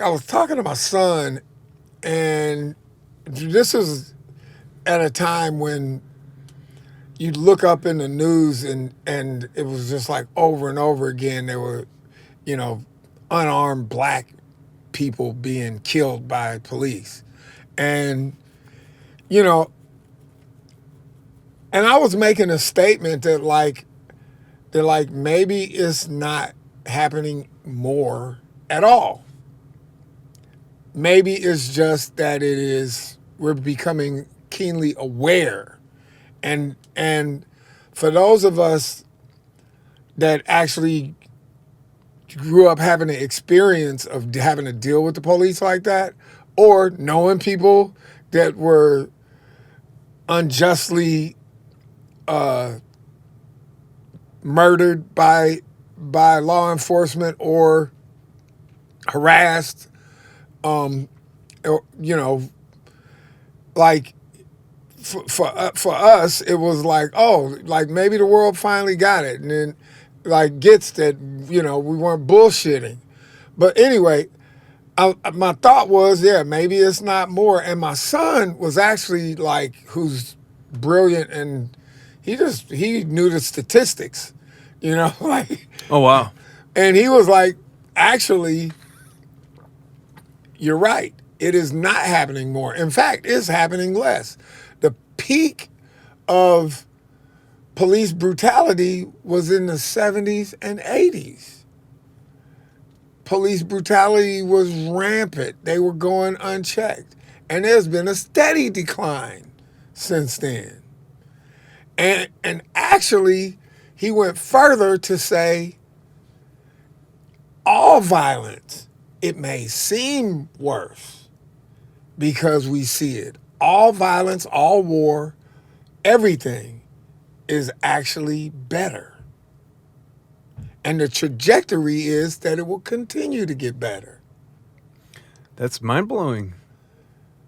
I was talking to my son, and this is at a time when you'd look up in the news and it was just like over and over again there were, you know, unarmed black people being killed by police. And, you know, and I was making a statement that maybe it's not happening more at all. Maybe it's just that we're becoming keenly aware. And for those of us that actually grew up having the experience of having to deal with the police like that, or knowing people that were unjustly murdered by law enforcement or harassed, you know, like for us, it was like, oh, like maybe the world finally got it, and then like gets that, you know, we weren't bullshitting. But anyway, my thought was, yeah, maybe it's not more. And my son was actually like, who's brilliant, and he knew the statistics, you know, like. Oh wow. And he was like, actually, you're right. It is not happening more. In fact, it's happening less. The peak of police brutality was in the 70s and 80s. Police brutality was rampant. They were going unchecked. And there's been a steady decline since then. And actually, he went further to say all violence, it may seem worse because we see it. All violence, all war, everything is actually better. And the trajectory is that it will continue to get better. That's mind-blowing.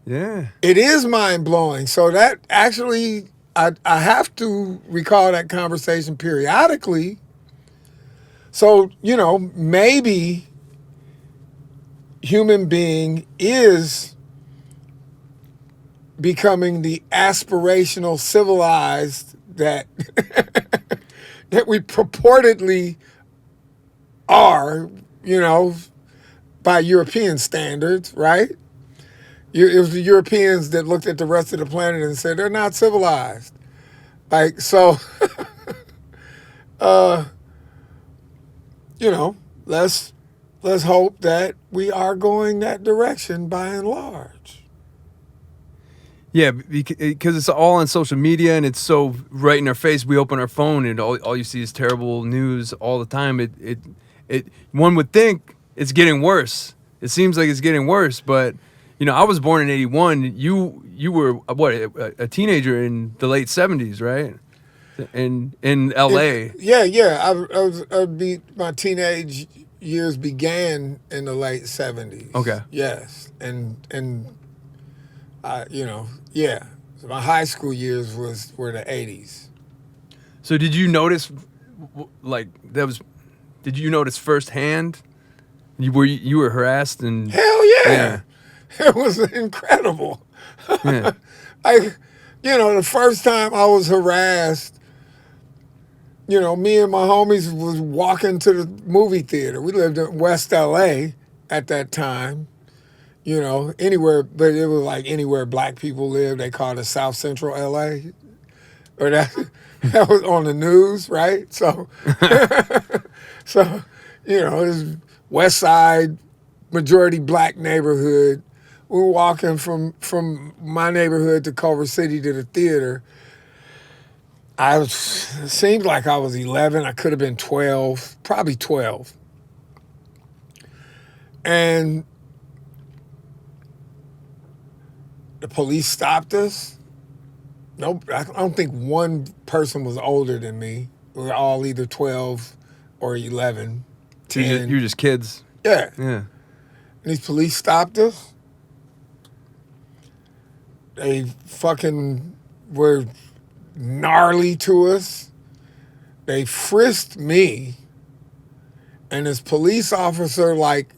Yeah. It is mind-blowing. So that actually, I have to recall that conversation periodically. So, you know, maybe human being is becoming the aspirational civilized that that we purportedly are, you know, by European standards, right? It was the Europeans that looked at the rest of the planet and said they're not civilized. Like, so, you know, let's hope that we are going that direction by and large. Yeah, because it's all on social media and it's so right in our face. We open our phone and all you see is terrible news all the time. It one would think it's getting worse. It seems like it's getting worse, but you know, I was born in '81. You were what, a teenager in the late '70s, right? In LA. My teenage years began in the late '70s. Okay. Yes, and you know, yeah. So my high school years were the '80s. So did you notice, like did you notice firsthand? You were harassed and Hell yeah. It was incredible. Yeah. You know, the first time I was harassed, you know, me and my homies was walking to the movie theater. We lived in West LA at that time. You know, anywhere, but it was like anywhere black people lived, they called it South Central LA. Or that was on the news, right? So, so, you know, it was West Side, majority black neighborhood. We were walking from my neighborhood to Culver City to the theater. It seemed like I was 11. I could have been 12, probably 12. And the police stopped us. Nope, I don't think one person was older than me. We were all either 12 or 11. So you're just kids. Yeah. Yeah. And these police stopped us. They fucking were gnarly to us. They frisked me. And this police officer, like,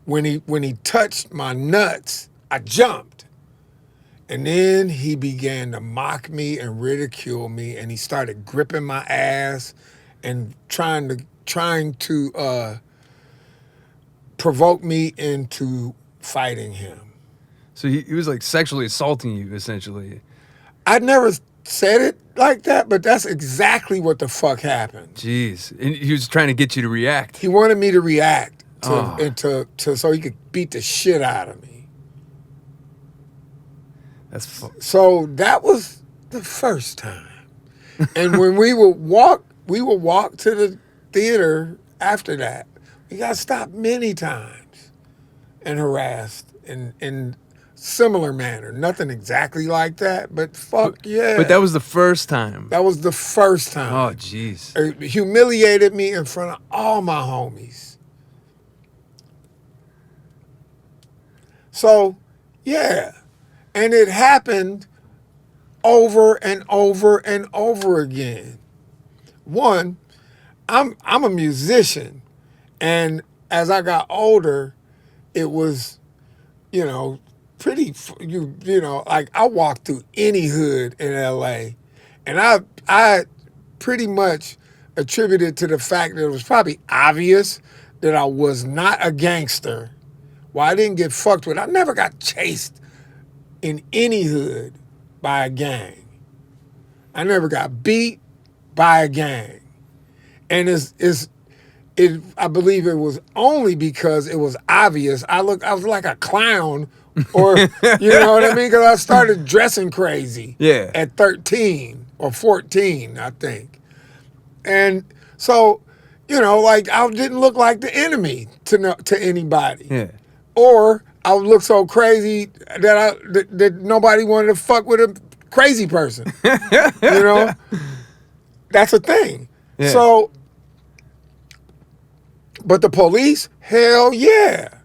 when he touched my nuts, I jumped. And then he began to mock me and ridicule me, and he started gripping my ass and trying to provoke me into fighting him. So he was like sexually assaulting you, essentially. I never said it like that, but that's exactly what the fuck happened. Jeez. And he was trying to get you to react. He wanted me to react Oh. so he could beat the shit out of me. So that was the first time. And when we would walk to the theater after that. We got stopped many times and harassed in similar manner. Nothing exactly like that, but fuck yeah. But that was the first time. That was the first time. Oh, jeez. It humiliated me in front of all my homies. So, yeah. And it happened over and over and over again. One, I'm a musician, and as I got older, it was, pretty, like I walked through any hood in LA, and I pretty much attributed to the fact that it was probably obvious that I was not a gangster. Well, I didn't get fucked with. I never got chased in any hood by a gang. I never got beat by a gang. And I believe it was only because it was obvious. I was like a clown, or you know what I mean? Because I started dressing crazy at 13 or 14, I think. And so, like I didn't look like the enemy to anybody. Yeah. Or I would look so crazy that nobody wanted to fuck with a crazy person. That's a thing. Yeah. So, but the police, hell yeah.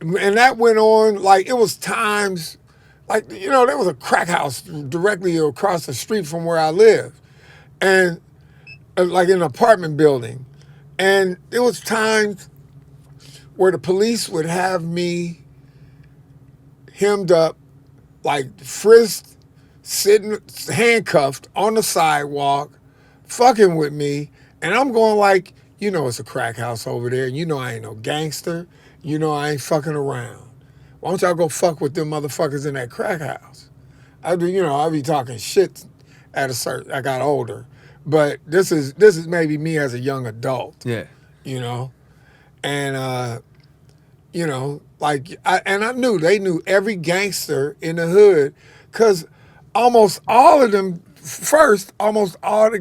And that went on, like, it was times, like, there was a crack house directly across the street from where I lived. And, like, in an apartment building. And there was times where the police would have me hemmed up, like, frisked, sitting handcuffed on the sidewalk, fucking with me, and I'm going like, it's a crack house over there, and I ain't no gangster, I ain't fucking around. Why don't y'all go fuck with them motherfuckers in that crack house? I'll be talking shit I got older, but this is maybe me as a young adult. Yeah. And I knew they knew every gangster in the hood, because almost all the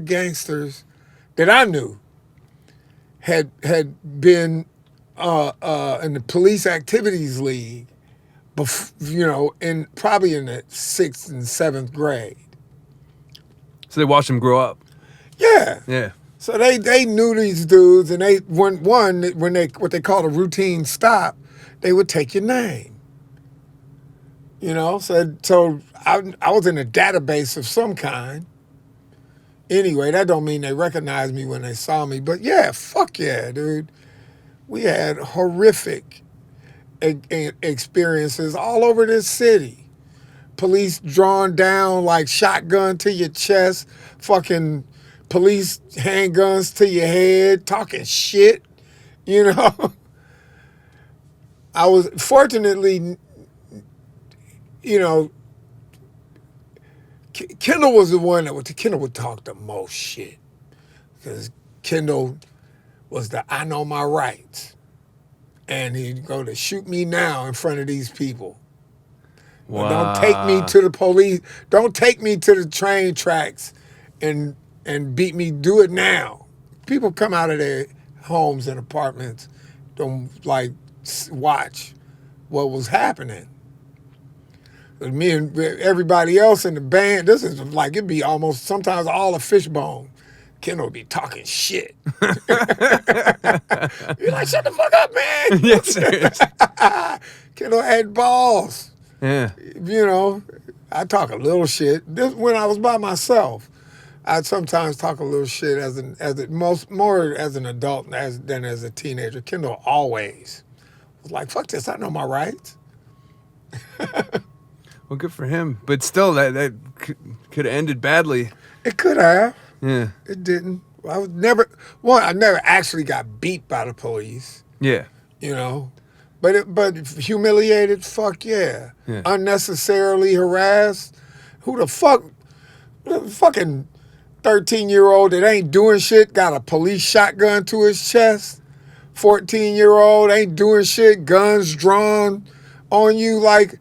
gangsters that I knew had been in the police activities league, probably in the 6th and 7th grade. So they watched him grow up. Yeah. Yeah. So they knew these dudes, and when they what they called a routine stop, they would take your name. So I was in a database of some kind. Anyway, that don't mean they recognized me when they saw me, but yeah, fuck yeah, dude. We had horrific experiences all over this city. Police drawn down like shotgun to your chest, fucking police handguns to your head, talking shit, I was, fortunately, Kendall was the one Kendall would talk the most shit. Because Kendall was the I know my rights. And he'd go to shoot me now in front of these people. Wow. Don't take me to the police. Don't take me to the train tracks and beat me. Do it now. People come out of their homes and apartments, don't watch what was happening. Me and everybody else in the band, this is like, it'd be almost sometimes all a Fishbone. Kendall would be talking shit. You're like, shut the fuck up, man. Yeah, seriously. Kendall had balls. Yeah. I talk a little shit. This when I was by myself. I sometimes talk a little shit more as an adult than as a teenager. Kendall always was like, "Fuck this! I know my rights." Well, good for him. But still, that could have ended badly. It could have. Yeah. It didn't. I was never. One, I never actually got beat by the police. Yeah. You know, but humiliated. Fuck yeah. Yeah. Unnecessarily harassed. Who the fuck? The fucking 13-year-old that ain't doing shit got a police shotgun to his chest. 14-year-old ain't doing shit, guns drawn on you. Like,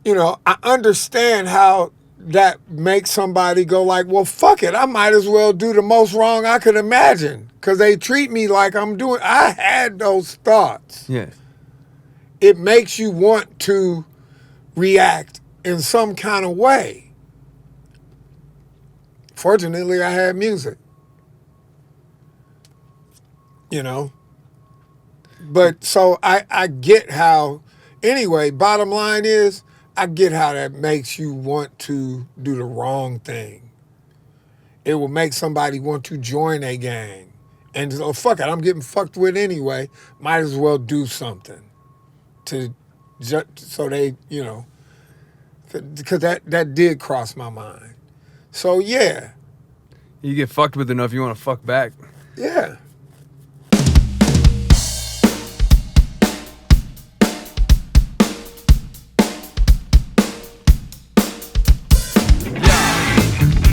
I understand how that makes somebody go like, well, fuck it. I might as well do the most wrong I could imagine because they treat me like I'm doing. I had those thoughts. Yeah. It makes you want to react in some kind of way. Fortunately, I had music, But so I get how, anyway, bottom line is, I get how that makes you want to do the wrong thing. It will make somebody want to join a gang. And so, fuck it, I'm getting fucked with anyway. Might as well do something so they, because that did cross my mind. So, yeah. You get fucked with enough, you want to fuck back. Yeah.